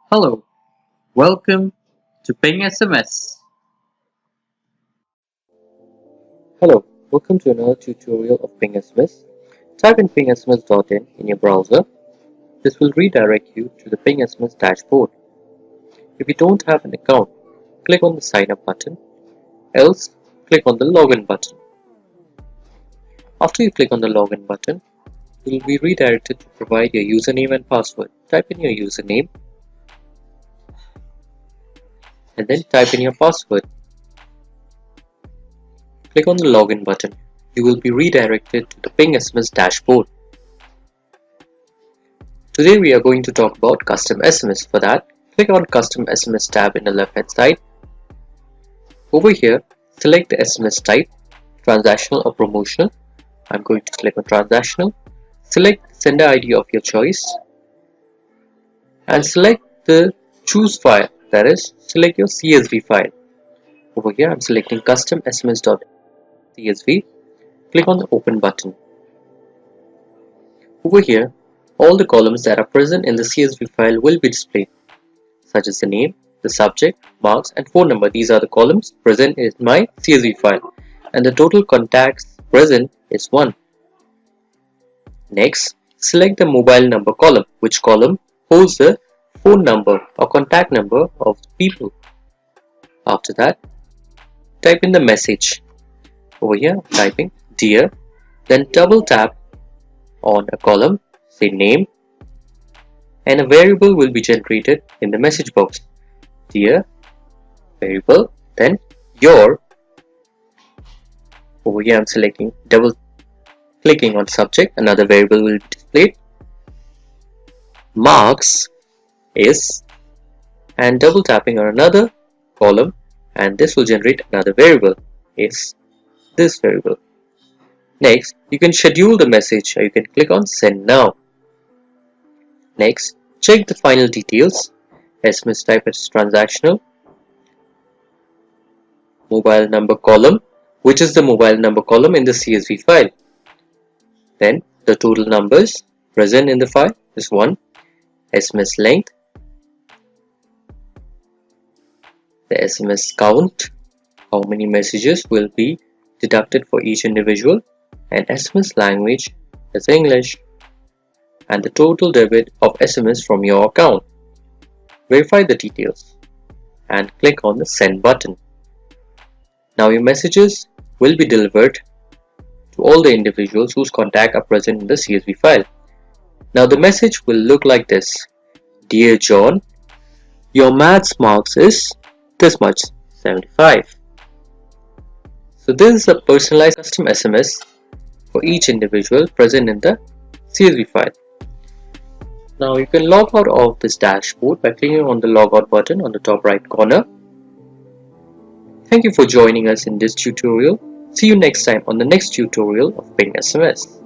Hello, welcome to PingSMS. Hello, welcome to another tutorial of PingSMS. Type in pingsms.in in your browser. This will redirect you to the PingSMS dashboard. If you don't have an account, click on the sign up button, else click on the login button. After you click on the login button, you will be redirected to provide your username and password. Type in your username and then type in your password. Click on the login button. You will be redirected to the PingSMS dashboard. Today we are going to talk about custom SMS. For that, click on Custom SMS tab in the left hand side. Over here, select the SMS type, transactional or promotional. I'm going to click on transactional. Select the sender ID of your choice and select the choose file, that is, select your CSV file. Over here, I'm selecting custom SMS.csv. Click on the open button. Over here, all the columns that are present in the CSV file will be displayed, such as the name, the subject, marks, and phone number. These are the columns present in my CSV file, and the total contacts present is 1. Next, select the mobile number column, which column holds the phone number or contact number of the people. After that, type in the message. Over here, I'm typing dear, then double tap on a column, say name, and a variable will be generated in the message box. Dear variable, then your. Over here I'm selecting, double clicking on subject, another variable will be displayed. Marks is, and double tapping on another column, and this will generate another variable, is this variable. Next, you can schedule the message, or you can click on send now. Next, check the final details. SMS type is transactional. Mobile number column, which is the mobile number column in the CSV file. Then the total numbers present in the file is 1. SMS length, the SMS count, how many messages will be deducted for each individual, and SMS language is English, and the total debit of SMS from your account. Verify the details and click on the send button. Now your messages will be delivered to all the individuals whose contact are present in the CSV file. Now the message will look like this. Dear John, your maths marks is this much, 75. So this is a personalized custom SMS for each individual present in the CSV file. Now you can log out of this dashboard by clicking on the logout button on the top right corner. Thank you for joining us in this tutorial. See you next time on the next tutorial of PingSMS.